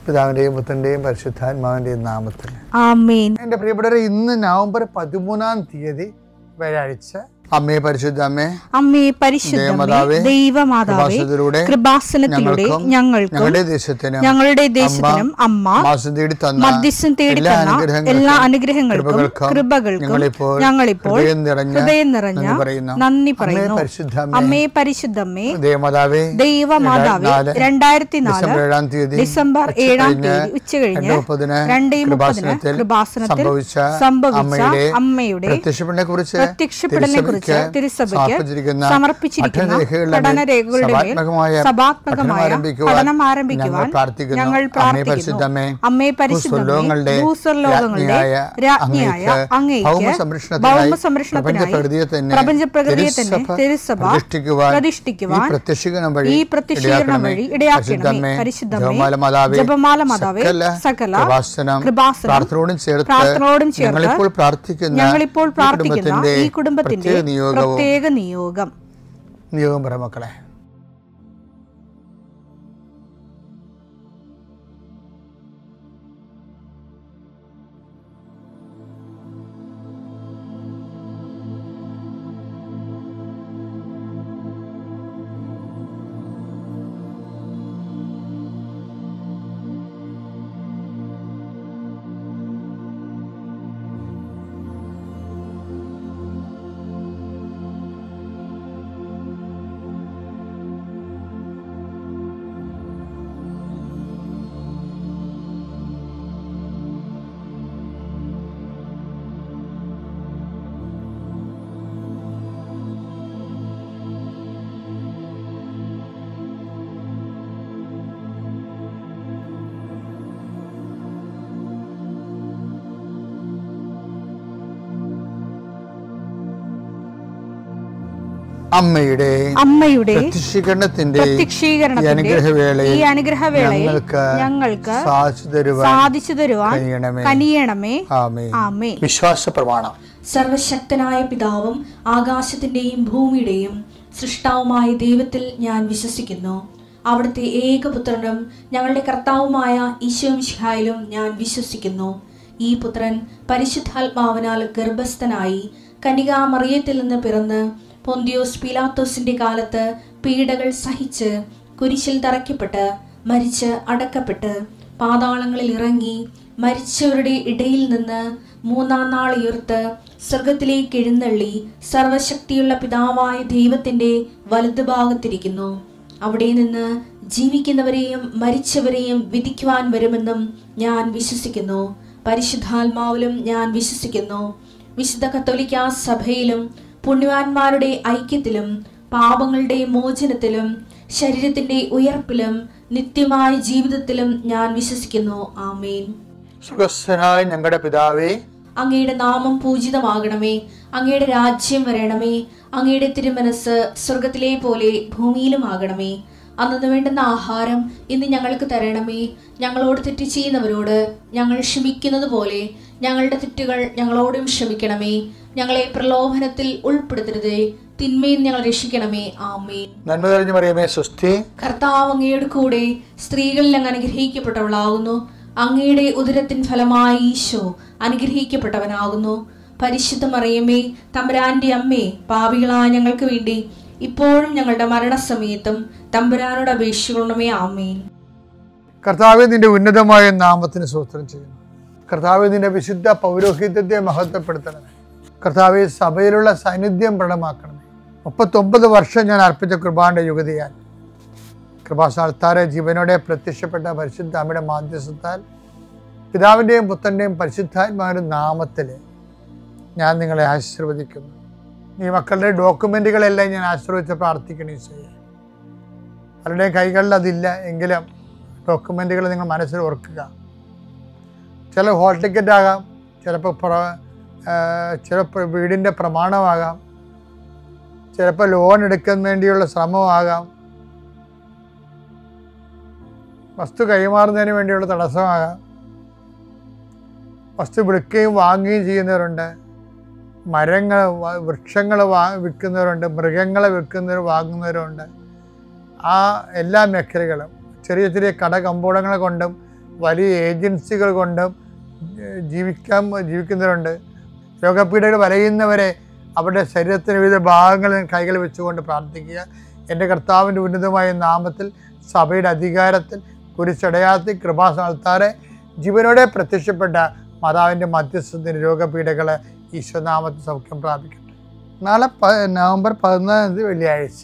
പിതാവിന്റെയും പുത്രന്റെയും പരിശുദ്ധാത്മാവിന്റെയും നാമത്തിൽ ആമേൻ. എൻ്റെ പ്രിയപ്പെട്ടവരെ, ഇന്ന് നവംബർ 13 വ്യാഴാഴ്ച. അമ്മേ പരിശുദ്ധ അമ്മേ, അമ്മേ പരിശുദ്ധമേ, ദൈവമാതാവേ, കൃപാസനത്തിലൂടെ ഞങ്ങൾക്കും ഞങ്ങളുടെ ദേശത്തിനും അമ്മ മധ്യസ്ഥം തേടി തന്ന എല്ലാ അനുഗ്രഹങ്ങൾക്കും കൃപകൾക്കും ഞങ്ങളിപ്പോൾ ഹൃദയം നിറഞ്ഞ നന്ദി പറയുന്നു. അമ്മേ പരിശുദ്ധമേ, ദൈവമാതാവേ, 2004 ഡിസംബർ 7 ഉച്ചകഴിഞ്ഞ് 2:30 കൃപാസനത്തിൽ സംഭവിച്ച അമ്മയുടെ പ്രത്യക്ഷപ്പെടലിനെ കുറിച്ച് തിരുസഭയ്ക്ക് സമർപ്പിച്ചിരിക്കുന്ന പഠനരേഖകളുടെ മേൽ സഭാത്മകമായ പഠനം ആരംഭിക്കുവാൻ ഞങ്ങൾ പ്രാർത്ഥിക്കുന്നു. അമ്മേ പരിശുദ്ധമേ, ഭൂസ്വർലോകങ്ങളുടെ രാജ്ഞിയായ അങ്ങേയ്ക്ക് ഭൗമസംരക്ഷണത്തിനായി പ്രപഞ്ചപ്രകൃതിയെ തന്നെ തിരുസഭ പ്രതിഷ്ഠിക്കുവാൻ ഈ പ്രത്യക്ഷീകരണം വഴി ഇടയാക്കണമേ. പരിശുദ്ധമേ, ജപമാല മാതാവേ, സകല കൃപാസനം പ്രാർത്ഥനയോടും ചേർത്ത് ഞങ്ങളിപ്പോൾ പ്രാർത്ഥിക്കുന്ന ഈ കുടുംബത്തിന്റെ പ്രത്യേക നിയോഗം പറ മക്കളെ. അമ്മയുടെ പ്രത്യക്ഷീകരണത്തിന്റെ ഈ അനുഗ്രഹവേളയിൽ ഞങ്ങൾക്ക് സാധിച്ചു തരുവാൻ കനിയണമേ. ആമേൻ. വിശ്വാസ പ്രമാണം. സർവശക്തനായ പിതാവും ആകാശത്തിന്റെയും ഭൂമിയുടെയും സൃഷ്ടാവുമായ ദൈവത്തിൽ ഞാൻ വിശ്വസിക്കുന്നു. അവിടുത്തെ ഏകപുത്രനും ഞങ്ങളുടെ കർത്താവുമായ ഈശോമിശിഹായിലും ഞാൻ വിശ്വസിക്കുന്നു. ഈ പുത്രൻ പരിശുദ്ധാത്മാവിനാൽ ഗർഭസ്ഥനായി കന്യകാമറിയത്തിൽ നിന്ന് പിറന്ന് പൊന്തിയോസ് പീലാത്തോസിന്റെ കാലത്ത് പീഡകൾ സഹിച്ച് കുരിശിൽ തറയ്ക്കപ്പെട്ട് മരിച്ച് അടക്കപ്പെട്ട് പാതാളങ്ങളിൽ ഇറങ്ങി മരിച്ചവരുടെ ഇടയിൽ നിന്ന് 3-ാം നാൾ ഉയർത്ത് സ്വർഗത്തിലേക്ക് എഴുന്നള്ളി സർവശക്തിയുള്ള പിതാവായ ദൈവത്തിന്റെ വലതുഭാഗത്തിരിക്കുന്നു. അവിടെ നിന്ന് ജീവിക്കുന്നവരെയും മരിച്ചവരെയും വിധിക്കുവാൻ വരുമെന്നും ഞാൻ വിശ്വസിക്കുന്നു. പരിശുദ്ധാത്മാവിലും ഞാൻ വിശ്വസിക്കുന്നു. വിശുദ്ധ കത്തോലിക്കാ സഭയിലും പുണ്യവാന്മാരുടെ ഐക്യത്തിലും പാപങ്ങളുടെ മോചനത്തിലും ശരീരത്തിന്റെ ഉയർപ്പിലും നിത്യമായ ജീവിതത്തിലും ഞാൻ വിശ്വസിക്കുന്നു. ആമേൻ. സുഖസ്ഥനായ ഞങ്ങളുടെ പിതാവേ, അങ്ങയുടെ നാമം പൂജിതമാകണമേ. അങ്ങയുടെ രാജ്യം വരണമേ. അങ്ങയുടെ തിരുമനസ് സ്വർഗത്തിലെ പോലെ ഭൂമിയിലും ആകണമേ. അന്നു വേണ്ടുന്ന ആഹാരം ഇന്ന് ഞങ്ങൾക്ക് തരണമേ. ഞങ്ങളോട് തെറ്റ് ചെയ്യുന്നവരോട് ഞങ്ങൾ ക്ഷമിക്കുന്നത് പോലെ ഞങ്ങളുടെ തെറ്റുകൾ ഞങ്ങളോടും ക്ഷമിക്കണമേ. ഞങ്ങളെ പ്രലോഭനത്തിൽ ഉൾപ്പെടുത്തരുതേ, തിന്മയിൽ ഞങ്ങൾ രക്ഷിക്കണമേ. ആമേൻ. നന്മ നിറഞ്ഞ മറിയമേ, സ്വസ്തി. കർത്താവ് അങ്ങയുടെ കൂടെ സ്ത്രീകളിൽ അങ്ങ് അനുഗ്രഹിക്കപ്പെട്ടവളാകുന്നു. അങ്ങയുടെ ഉദരത്തിൻ ഫലമായി ഈശോ അനുഗ്രഹിക്കപ്പെട്ടവനാകുന്നു. പരിശുദ്ധ മറിയമേ, തമ്പുരാന്റെ അമ്മേ, പാപികളായ ഞങ്ങൾക്ക് വേണ്ടി ഇപ്പോഴും ഞങ്ങളുടെ മരണസമയത്തും തമ്പുരാനോട് അപേക്ഷിക്കണമേ. ആമേൻ. കർത്താവേ, നിന്റെ ഉന്നതമായ നാമത്തിന് സ്തോത്രം ചെയ്യുന്നു. കർത്താവേ, നിന്റെ വിശുദ്ധ പൗരോഹിത്യത്തെ മഹത്വപ്പെടുത്തണമേ. കർത്താവേ, സഭയിലുള്ള സാന്നിധ്യം പ്രകടമാക്കണമേ. 39 വർഷം ഞാൻ അർപ്പിച്ച കൃപാന്റെ യുഗതിയാൽ കൃപാസ്ഥാനത്താരെ ജീവനോടെ പ്രത്യക്ഷപ്പെട്ട പരിശുദ്ധ അമ്മയുടെ മാധ്യസ്ഥത്താൽ പിതാവിൻ്റെയും പുത്രൻ്റെയും പരിശുദ്ധാത്മാവിൻ്റെ നാമത്തിൽ ഞാൻ നിങ്ങളെ ആശീർവദിക്കുന്നു. ഈ മക്കളുടെ ഡോക്യുമെൻറ്റുകളെല്ലാം ഞാൻ ആശ്രയിച്ച് പ്രാർത്ഥിക്കണം. ഈശോയെ, പലരുടെയും കൈകളിൽ അതില്ല എങ്കിലും ഡോക്യുമെൻറ്റുകൾ നിങ്ങൾ മനസ്സിൽ ഓർക്കുക. ചില ഹോൾ ടിക്കറ്റ് ആകാം, ചിലപ്പോൾ വീടിൻ്റെ പ്രമാണമാകാം, ചിലപ്പോൾ ലോൺ എടുക്കാൻ വേണ്ടിയുള്ള ശ്രമമാകാം, വസ്തു കൈമാറുന്നതിന് വേണ്ടിയുള്ള തടസ്സമാകാം. വസ്തു വിൽക്കുകയും വാങ്ങുകയും ചെയ്യുന്നവരുണ്ട്. വൃക്ഷങ്ങൾ വിൽക്കുന്നവരുണ്ട്, മൃഗങ്ങളെ വാങ്ങുന്നവരുണ്ട്. ആ എല്ലാ മേഖലകളും ചെറിയ ചെറിയ കട കമ്പോളങ്ങളെ കൊണ്ടും വലിയ ഏജൻസികൾ കൊണ്ടും ജീവിക്കുന്നവരുണ്ട്. രോഗപീഠകൾ വലയുന്നവരെ അവരുടെ ശരീരത്തിന് വിവിധ ഭാഗങ്ങളിൽ കൈകൾ വെച്ചുകൊണ്ട് പ്രാർത്ഥിക്കുക. എൻ്റെ കർത്താവിൻ്റെ ഉന്നതമായ നാമത്തിൽ, സഭയുടെ അധികാരത്തിൽ, കുരിശടയാളത്തിൽ, കൃപാസ്ഥാനത്താറെ ജീവനോടെ പ്രത്യക്ഷപ്പെട്ട മാതാവിൻ്റെ മധ്യസ്ഥത്തിന് രോഗപീഠകളെ ഈശോനാമത്തിൽ സൗഖ്യം പ്രാപിക്കട്ടെ. നാളെ നവംബർ 14 വെള്ളിയാഴ്ച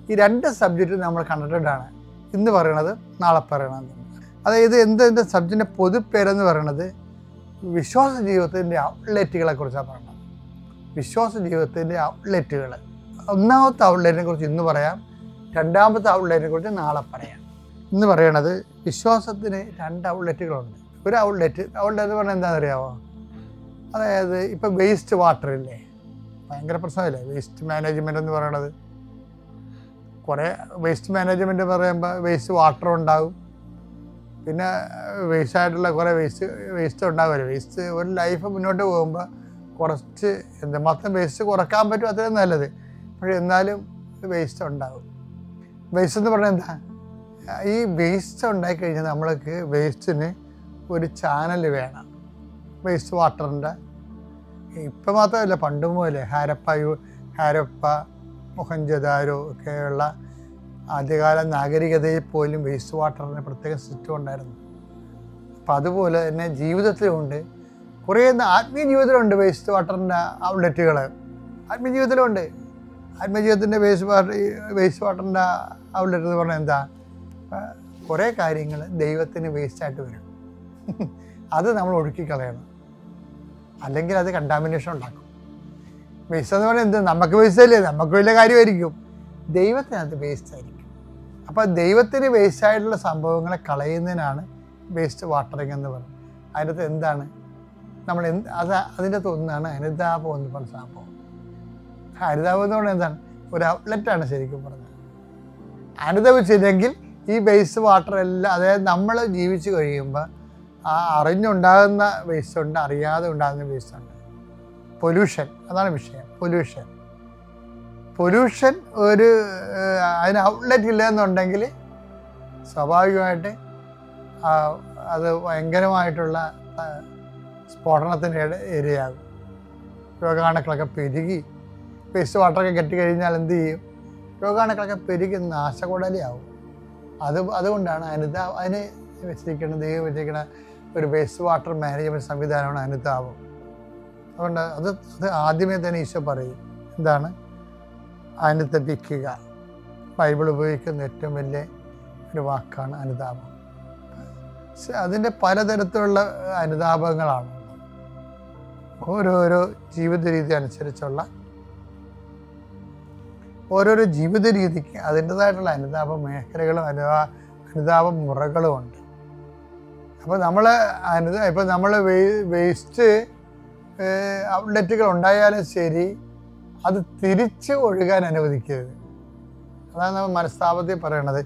ഈ 2 സബ്ജക്റ്റ് നമ്മൾ കണ്ടിട്ടാണ് ഇന്ന് പറയണത്, നാളെ പറയണത്. അതായത് എൻ്റെ സബ്ജക്റ്റിൻ്റെ പൊതുപ്പേരെന്ന് പറയണത് വിശ്വാസ ജീവിതത്തിൻ്റെ ഔട്ട്ലെറ്റുകളെ കുറിച്ചാണ് പറയുന്നത്. വിശ്വാസ ജീവിതത്തിൻ്റെ ഔട്ട്ലെറ്റുകൾ. ഒന്നാമത്തെ ഔട്ട്ലെറ്റിനെ കുറിച്ച് ഇന്ന് പറയാം, രണ്ടാമത്തെ ഔട്ട്ലെറ്റിനെ കുറിച്ച് നാളെ പറയാം. ഇന്ന് പറയണത് വിശ്വാസത്തിന് 2 ഔട്ട്ലെറ്റുകളുണ്ട്. ഒരു ഔട്ട്ലെറ്റ് എന്ന് പറഞ്ഞാൽ എന്താണെന്ന് അറിയാമോ? അതായത് ഇപ്പം വേസ്റ്റ് വാട്ടർ ഇല്ലേ, ഭയങ്കര പ്രശ്നമില്ലേ വേസ്റ്റ് മാനേജ്മെൻ്റ് എന്ന് പറയണത്. കുറേ വേസ്റ്റ് മാനേജ്മെൻറ്റ് പറയുമ്പോൾ വേസ്റ്റ് വാട്ടർ ഉണ്ടാകും, പിന്നെ വേസ്റ്റായിട്ടുള്ള കുറേ വേസ്റ്റ് ഉണ്ടാകുമല്ലോ. വേസ്റ്റ് ഒരു ലൈഫ് മുന്നോട്ട് പോകുമ്പോൾ കുറച്ച് എന്തുമാത്രം വേസ്റ്റ് കുറക്കാൻ പറ്റും അത്രയും നല്ലത്. പക്ഷേ എന്നാലും വേസ്റ്റ് ഉണ്ടാകും. വേസ്റ്റ് എന്ന് പറഞ്ഞാൽ എന്താ? ഈ വേസ്റ്റ് ഉണ്ടായിക്കഴിഞ്ഞാൽ നമ്മൾക്ക് വേസ്റ്റിന് ഒരു ചാനൽ വേണം. വേസ്റ്റ് വാട്ടറിൻ്റെ ഇപ്പം മാത്രമല്ല, പണ്ട് മുതലേ ഹാരപ്പ മൊഹൻജദാരോ ഒക്കെയുള്ള ആദ്യകാല നാഗരികതയിൽ പോലും വേസ്റ്റ് വാട്ടറിന് പ്രത്യേക സിസ്റ്റം ഉണ്ടായിരുന്നു. അപ്പം അതുപോലെ തന്നെ ജീവിതത്തിലുണ്ട്, കുറേ ആത്മീയ ജീവിതത്തിലുണ്ട് വേസ്റ്റ് വാട്ടറിൻ്റെ ഔട്ട്ലെറ്റുകൾ. ആത്മീയ ജീവിതത്തിലുണ്ട്. ആത്മീയജീവിതത്തിൻ്റെ വേസ്റ്റ് വാട്ടറിൻ്റെ ഔട്ട്ലെറ്റ് എന്ന് പറഞ്ഞാൽ എന്താ? കുറേ കാര്യങ്ങൾ ദൈവത്തിന് വേസ്റ്റായിട്ട് വരും. അത് നമ്മൾ ഒഴുക്കിക്കളയണം, അല്ലെങ്കിൽ അത് കണ്ടാമിനേഷൻ ഉണ്ടാക്കും. വേസ്റ്റ് എന്ന് പറഞ്ഞാൽ എന്ത്? നമുക്ക് വേസ്റ്റല്ലേ, നമുക്ക് വലിയ കാര്യമായിരിക്കും, ദൈവത്തിനകത്ത് വേസ്റ്റ് ആയിരിക്കും. അപ്പോൾ ദൈവത്തിന് വേസ്റ്റായിട്ടുള്ള സംഭവങ്ങളെ കളയുന്നതിനാണ് വേസ്റ്റ് വാട്ടറിങ് എന്ന് പറയുന്നത്. അതിനകത്ത് എന്താണ് നമ്മൾ അതിൻ്റെ അകത്ത് ഒന്നാണ് അനുതാപം എന്ന് പറഞ്ഞ സംഭവം. അനുതാപം എന്ന് പറഞ്ഞാൽ എന്താണ്? ഒരു ഔട്ട്ലെറ്റാണ് ശരിക്കും പറഞ്ഞത്. അനുതപിച്ചില്ലെങ്കിൽ ഈ വേസ്റ്റ് വാട്ടർ എല്ലാം, അതായത് നമ്മൾ ജീവിച്ച് കഴിയുമ്പോൾ ആ അറിഞ്ഞുണ്ടാകുന്ന വേസ്റ്റ് ഉണ്ട്, അറിയാതെ ഉണ്ടാകുന്ന വേസ്റ്റ് ഉണ്ട്. പൊല്യൂഷൻ, അതാണ് വിഷയം. പൊല്യൂഷൻ ഒരു അതിന് ഔട്ട്ലെറ്റ് ഇല്ല എന്നുണ്ടെങ്കിൽ സ്വാഭാവികമായിട്ട് അത് ഭയങ്കരമായിട്ടുള്ള സ്ഫോടനത്തിൻ്റെ ഇരയാകും. രോഗാണുക്കളൊക്കെ പെരുകി വേസ്റ്റ് വാട്ടറൊക്കെ കെട്ടിക്കഴിഞ്ഞാൽ എന്ത് ചെയ്യും? രോഗാണുക്കളൊക്കെ പെരുകി നാശകൂടലിയാവും. അതുകൊണ്ടാണ് അതിന് വെച്ചിരിക്കുന്ന ദൈവം വെച്ചിരിക്കുന്ന ഒരു വേസ്റ്റ് വാട്ടർ മാനേജ്മെൻറ്റ് സംവിധാനമാണ് അനുതാപം. അതുകൊണ്ട് അത് ആദ്യമേ തന്നെ ഈശോ പറയും, എന്താണ്? അനുതപിക്കുക. ബൈബിൾ ഉപയോഗിക്കുന്ന ഏറ്റവും വലിയ ഒരു വാക്കാണ് അനുതാപം. അതിൻ്റെ പലതരത്തിലുള്ള അനുതാപങ്ങളാണ്. ഓരോരോ ജീവിത രീതി അനുസരിച്ചുള്ള ഓരോരോ ജീവിത രീതിക്ക് അതിൻ്റെതായിട്ടുള്ള അനുതാപ മേഖലകളും അനുതാപ മുറകളും ഉണ്ട്. അപ്പോൾ നമ്മൾ വേസ്റ്റ് ഔട്ട്ലെറ്റുകൾ ഉണ്ടായാലും ശരി, അത് തിരിച്ച് ഒഴുകാൻ അനുവദിക്കരുത്. അതാണ് നമ്മൾ മനസ്താപത്തിൽ പറയണത്.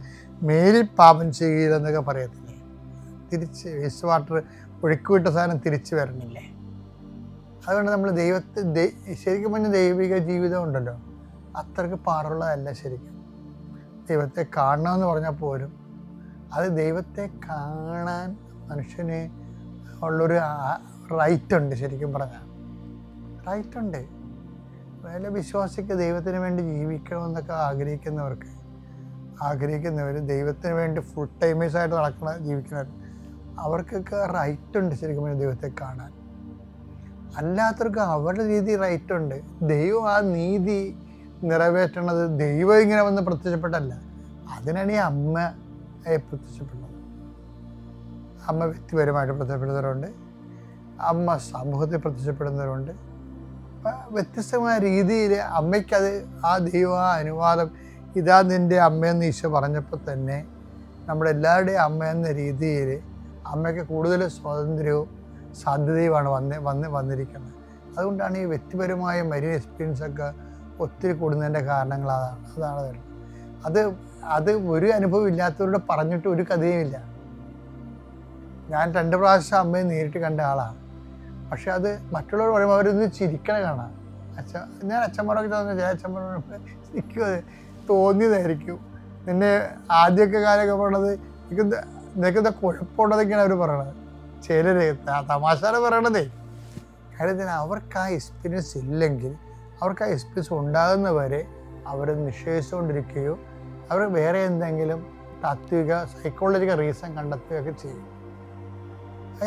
മേലിൽ പാപം ചെയ്യില്ലെന്നൊക്കെ പറയത്തില്ലേ? തിരിച്ച് വേസ്റ്റ് വാട്ടർ ഒഴുക്കിവിട്ട സാധനം തിരിച്ച് വരണില്ലേ? അതുകൊണ്ട് നമ്മൾ ശരിക്കും പറഞ്ഞ ദൈവിക ജീവിതം ഉണ്ടല്ലോ, അത്രയ്ക്ക് പാടുള്ളതല്ല ശരിക്കും. ദൈവത്തെ കാണണമെന്ന് പറഞ്ഞാൽ പോലും അത് ദൈവത്തെ കാണാൻ മനുഷ്യന് ഉള്ളൊരു റൈറ്റ് ഉണ്ട്. ശരിക്കും പറഞ്ഞാൽ റൈറ്റുണ്ട്. അതിൽ വിശ്വാസിക്ക് ദൈവത്തിന് വേണ്ടി ജീവിക്കണമെന്നൊക്കെ ആഗ്രഹിക്കുന്നവർ ദൈവത്തിന് വേണ്ടി ഫുൾ ടൈമേഴ്സായിട്ട് ജീവിക്കുന്നവർ, അവർക്കൊക്കെ റൈറ്റുണ്ട് ശരിക്കും പറഞ്ഞാൽ ദൈവത്തെ കാണാൻ. അല്ലാത്തവർക്ക് അവരുടെ രീതി റൈറ്റുണ്ട്. ദൈവം ആ നീതി നിറവേറ്റണത് ദൈവം ഇങ്ങനെ വന്ന് പ്രത്യക്ഷപ്പെട്ടല്ല, അതിനാണ് ഈ അമ്മയെ പ്രത്യക്ഷപ്പെടുന്നത്. അമ്മ വ്യക്തിപരമായിട്ട് പ്രത്യക്ഷപ്പെടുന്നവരുണ്ട്, അമ്മ സമൂഹത്തിൽ പ്രത്യക്ഷപ്പെടുന്നവരുണ്ട്. വ്യത്യസ്തമായ രീതിയിൽ അമ്മയ്ക്കത് ആ ദൈവ അനുവാദം, ഇതാ നിൻ്റെ അമ്മയെന്ന് ഈശോ പറഞ്ഞപ്പോൾ തന്നെ നമ്മുടെ എല്ലാവരുടെയും അമ്മ എന്ന രീതിയിൽ അമ്മയ്ക്ക് കൂടുതൽ സ്വാതന്ത്ര്യവും സാധ്യതയുമാണ് വന്നിരിക്കുന്നത്. അതുകൊണ്ടാണ് ഈ വ്യക്തിപരമായ മരിയൻ എക്സ്പീരിയൻസൊക്കെ ഒത്തിരി കൂടുന്നതിൻ്റെ കാരണങ്ങൾ അതാണ് വരുന്നത്. അത് ഒരു അനുഭവം ഇല്ലാത്തവരോട് പറഞ്ഞിട്ട് ഒരു കഥയുമില്ല. ഞാൻ 2 പ്രാവശ്യം അമ്മയെ നേരിട്ട് കണ്ട ആളാണ്. പക്ഷെ അത് മറ്റുള്ളവർ പറയുമ്പോൾ അവരൊന്ന് ചിരിക്കണ കാണാം. ഞാൻ അച്ഛന്മാരൊക്കെ ചില അച്ഛന്മാരോട് എനിക്കും അത് തോന്നിയതായിരിക്കും. നിന്നെ ആദ്യമൊക്കെ കാലമൊക്കെ പറഞ്ഞത് എനിക്ക് നിനക്കെന്താ കുഴപ്പമുള്ളതൊക്കെയാണ് അവർ പറയണത്. ചിലര് തമാശാണ് പറയണതേ. കാര്യത്തിന് അവർക്ക് ആ എക്സ്പീരിയൻസ് ഇല്ലെങ്കിൽ, അവർക്ക് ആ എക്സ്പീരിയൻസ് ഉണ്ടാകുന്നവരെ അവർ നിഷേധിച്ചുകൊണ്ടിരിക്കുകയോ അവർ വേറെ എന്തെങ്കിലും താത്വിക സൈക്കോളജിക്കൽ റീസൺ കണ്ടെത്തുകയൊക്കെ ചെയ്യും.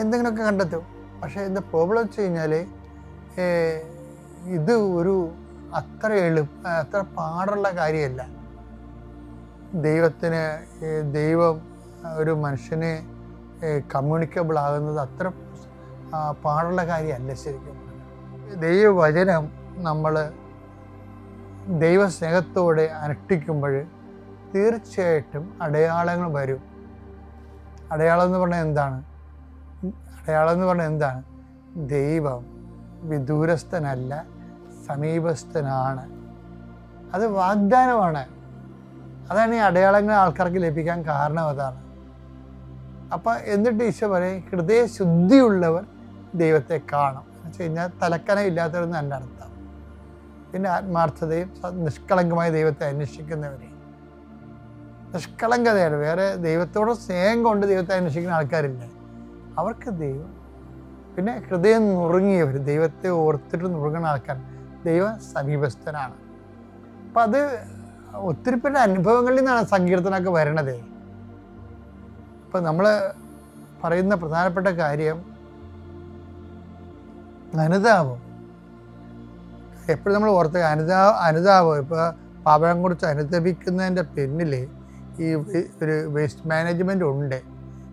എന്തെങ്കിലുമൊക്കെ കണ്ടെത്തും. പക്ഷേ എന്താ പ്രോബ്ലം വെച്ച് കഴിഞ്ഞാൽ ഇത് ഒരു അത്ര പാടുള്ള കാര്യമല്ല. ദൈവം ഒരു മനുഷ്യനെ കമ്മ്യൂണിക്കബിൾ ആകുന്നത് അത്ര പാടുള്ള കാര്യമല്ല ശരിക്കും. ദൈവവചനം നമ്മൾ ദൈവസ്നേഹത്തോടെ അനുഷ്ഠിക്കുമ്പോൾ തീർച്ചയായിട്ടും അടയാളങ്ങൾ വരും. അടയാളം എന്ന് പറഞ്ഞാൽ എന്താണ്? ദൈവം വിദൂരസ്ഥനല്ല, സമീപസ്ഥനാണ്. അത് വാഗ്ദാനമാണ്. അതാണ് ഈ അടയാളങ്ങൾ ആൾക്കാർക്ക് ലഭിക്കാൻ കാരണം. അതാണ്. അപ്പം എന്നിട്ട് ഈശോ പറയും, ഹൃദയശുദ്ധിയുള്ളവർ ദൈവത്തെ കാണും എന്ന് വെച്ച് കഴിഞ്ഞാൽ തലക്കനം ഇല്ലാത്തവരെന്ന് എൻ്റെ അർത്ഥം. പിന്നെ ആത്മാർത്ഥതയും നിഷ്കളങ്കമായ ദൈവത്തെ അന്വേഷിക്കുന്നവരെ, നിഷ്കളങ്കതയാണ്. വേറെ ദൈവത്തോട് സ്നേഹം കൊണ്ട് ദൈവത്തെ അന്വേഷിക്കുന്ന ആൾക്കാരില്ല. അവർക്ക് ദൈവം. പിന്നെ ഹൃദയം നുറുങ്ങിയവർ, ദൈവത്തെ ഓർത്തിട്ട് നുറുങ്ങുന്ന ആൾക്കാർ, ദൈവം സമീപസ്ഥനാണ്. അപ്പം അത് ഒത്തിരി പേരുടെ അനുഭവങ്ങളിൽ നിന്നാണ് സങ്കീർത്തനമൊക്കെ വരണത്. ഇപ്പം നമ്മൾ പറയുന്ന പ്രധാനപ്പെട്ട കാര്യം അനുതാപം. എപ്പോഴും നമ്മൾ ഓർത്ത് അനുതാപം ഇപ്പോൾ പാപം കുറിച്ച് അനുതപിക്കുന്നതിൻ്റെ പിന്നിൽ ഈ ഒരു വേസ്റ്റ് മാനേജ്മെൻ്റ് ഉണ്ട്.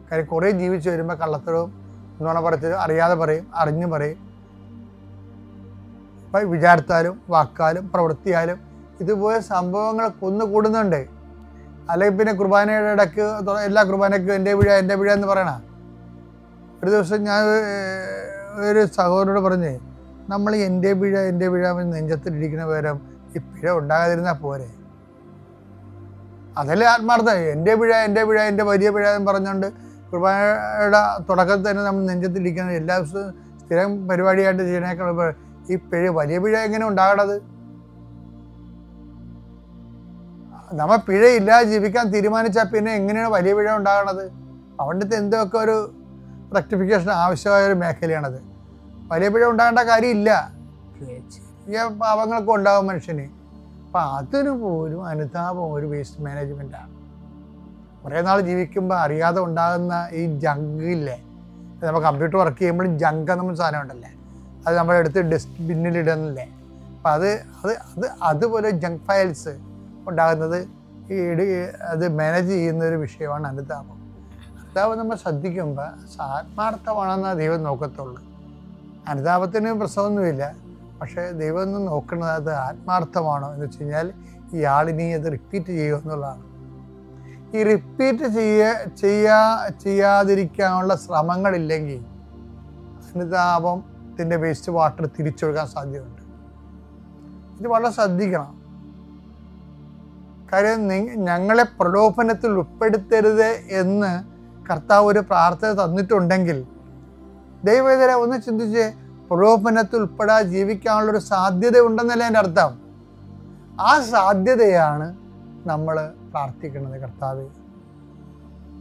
കാര്യം കുറേ ജീവിച്ച് വരുമ്പോൾ കള്ളത്തരവും നുണ പറച്ചിലും അറിയാതെ പറയും, അറിഞ്ഞു പറയും. ഇപ്പം വിചാരത്താലും വാക്കാലും പ്രവൃത്തിയാലും ഇതുപോലെ സംഭവങ്ങൾ കുന്നുകൂടുന്നുണ്ട്. അല്ലെങ്കിൽ പിന്നെ കുർബാനയുടെ ഇടയ്ക്ക് എല്ലാ കുർബാനയ്ക്കും എൻ്റെ പിഴ എന്ന് പറയണ. ഒരു ദിവസം ഞാൻ ഒരു സഹോദരനോട് പറഞ്ഞേ, നമ്മൾ എൻ്റെ പിഴ നെഞ്ചത്തിലിരിക്കുന്ന പകരം ഈ പിഴ ഉണ്ടാകാതിരുന്നാൽ പോരെ. അതല്ലേ ആത്മാർത്ഥത. എൻ്റെ പിഴ എൻ്റെ വലിയ പിഴ എന്ന് പറഞ്ഞുകൊണ്ട് കുർബാനയുടെ തുടക്കത്തിൽ തന്നെ നമ്മൾ നെഞ്ചത്തിലിരിക്കുന്നത് എല്ലാ ദിവസവും സ്ഥിരം പരിപാടിയായിട്ട് ചെയ്യണേക്കാൾ ഈ വലിയ പിഴ എങ്ങനെ ഉണ്ടാകണത്? നമ്മൾ പിഴയില്ലാതെ ജീവിക്കാൻ തീരുമാനിച്ചാൽ പിന്നെ എങ്ങനെയാണ് വലിയ പിഴ ഉണ്ടാകണത്? അവിടുത്തെ എന്തൊക്കെ ഒരു റെക്ടിഫിക്കേഷൻ ആവശ്യമായ ഒരു മേഖലയാണത്. വലിയ പിഴ ഉണ്ടാകേണ്ട കാര്യമില്ല. ചെറിയ പാപങ്ങളൊക്കെ ഉണ്ടാകും മനുഷ്യന്. അപ്പം അതിന് പോലും അനുതാപം ഒരു വേസ്റ്റ് മാനേജ്മെൻറ്റാണ്. കുറേ നാൾ ജീവിക്കുമ്പോൾ അറിയാതെ ഉണ്ടാകുന്ന ഈ ജങ്കില്ലേ, നമ്മൾ കമ്പ്യൂട്ടർ വർക്ക് ചെയ്യുമ്പോഴും ജങ്ക് നമ്മൾ സാധനം ഉണ്ടല്ലേ, അത് നമ്മളെടുത്ത് ഡസ്റ്റ്ബിന്നിലിടുന്നില്ലേ. അപ്പം അതുപോലെ ജങ്ക് ഫയൽസ് ഉണ്ടാകുന്നത് അത് മാനേജ് ചെയ്യുന്ന ഒരു വിഷയമാണ് അനുതാപം. അനുതാപം നമ്മൾ ശ്രദ്ധിക്കുമ്പോൾ ആത്മാർത്ഥമാണെന്ന് ദൈവം നോക്കത്തുള്ളൂ. അനുതാപത്തിന് പ്രശ്നമൊന്നുമില്ല. പക്ഷേ ദൈവം ഒന്ന് നോക്കുന്നത് അത് ആത്മാർത്ഥമാണോ എന്ന് വെച്ച് കഴിഞ്ഞാൽ ഈ ആളിനി അത് റിപ്പീറ്റ് ചെയ്യുക എന്നുള്ളതാണ്. ഈ റിപ്പീറ്റ് ചെയ്യാതിരിക്കാനുള്ള ശ്രമങ്ങളില്ലെങ്കിൽ അനുതാപത്തിൻ്റെ വേസ്റ്റ് വാട്ടർ തിരിച്ചൊഴുകാൻ സാധ്യതയുണ്ട്. ഇത് വളരെ ശ്രദ്ധിക്കണം. കാര്യം ഞങ്ങളെ പ്രലോഭനത്തിൽ ഉൾപ്പെടുത്തരുത് എന്ന് കർത്താവ് ഒരു പ്രാർത്ഥന തന്നിട്ടുണ്ടെങ്കിൽ ദൈവവേദന ഒന്ന് ചിന്തിച്ച്, പ്രലോഭനത്തിൽ ഉൾപ്പെടാതെ ജീവിക്കാനുള്ളൊരു സാധ്യത ഉണ്ടെന്നല്ല എൻ്റെ അർത്ഥം. ആ സാധ്യതയാണ് നമ്മൾ പ്രാർത്ഥിക്കുന്നത്. കർത്താവേ,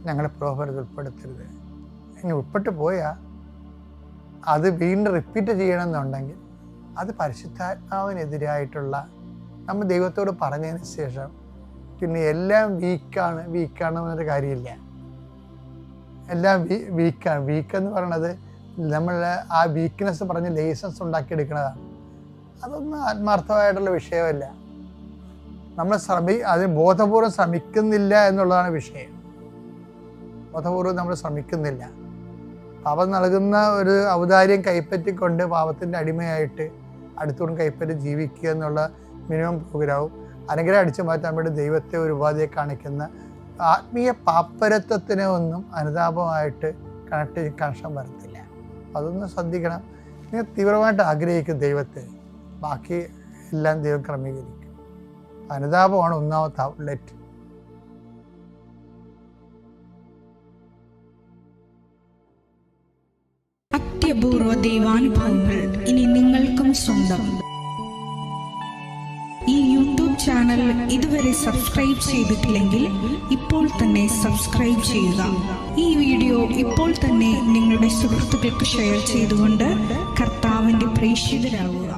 ഞങ്ങളെ പ്രലോഭനത്തിൽ ഉൾപ്പെടുത്തരുത്. ഇനി ഉൾപ്പെട്ട് പോയാൽ അത് വീണ്ടും റിപ്പീറ്റ് ചെയ്യണമെന്നുണ്ടെങ്കിൽ അത് പരിശുദ്ധാത്മാവിനെതിരായിട്ടുള്ള നമ്മൾ ദൈവത്തോട് പറഞ്ഞതിന് ശേഷം പിന്നെ എല്ലാം വീക്കാണെന്നൊരു കാര്യമില്ല. എല്ലാം വീക്കെന്ന് പറയണത് നമ്മൾ ആ വീക്ക്നെസ് പറഞ്ഞ് ലൈസൻസ് ഉണ്ടാക്കിയെടുക്കുന്നതാണ്. അതൊന്നും ആത്മാർത്ഥമായിട്ടുള്ള വിഷയമല്ല. നമ്മൾ അതിന് ബോധപൂർവ്വം ശ്രമിക്കുന്നില്ല എന്നുള്ളതാണ് വിഷയം. ബോധപൂർവ്വം നമ്മൾ ശ്രമിക്കുന്നില്ല. പാപം നൽകുന്ന ഒരു ഔദാര്യം കൈപ്പറ്റിക്കൊണ്ട് പാപത്തിൻ്റെ അടിമയായിട്ട് അടുത്തോടും കൈപ്പറ്റി ജീവിക്കുക എന്നുള്ള മിനിമം പ്രോഗ്രാമും അനുഗ്രഹം അടിച്ചു മാറ്റാൻ വേണ്ടി ദൈവത്തെ ഒരു ഉപാധിയെ കാണിക്കുന്ന ആത്മീയ പാപ്പരത്വത്തിനെ ഒന്നും അനുതാപമായിട്ട് കണക്ഷൻ വരത്തില്ല. അതൊന്ന് ശ്രദ്ധിക്കണം. നിങ്ങൾ തീവ്രമായിട്ട് ആഗ്രഹിക്കും ദൈവത്തെ, ബാക്കി എല്ലാം ദൈവം ക്രമീകരിക്കും. അനുതാപമാണ് ഒന്നാമത്തെ ഔട്ട്ലെറ്റ്. അത്യപൂർവ ദൈവാനുഭവങ്ങൾ ഇനി നിങ്ങൾക്കും സ്വന്തം. ഈ യൂട്യൂബ് ചാനൽ ഇതുവരെ സബ്സ്ക്രൈബ് ചെയ്തിട്ടില്ലെങ്കിൽ ഇപ്പോൾ തന്നെ സബ്സ്ക്രൈബ് ചെയ്യുക. ഈ വീഡിയോ ഇപ്പോൾ തന്നെ നിങ്ങളുടെ സുഹൃത്തുക്കൾക്ക് ഷെയർ ചെയ്തുകൊണ്ട് കർത്താവിൻ്റെ പ്രേക്ഷിതരാകുക.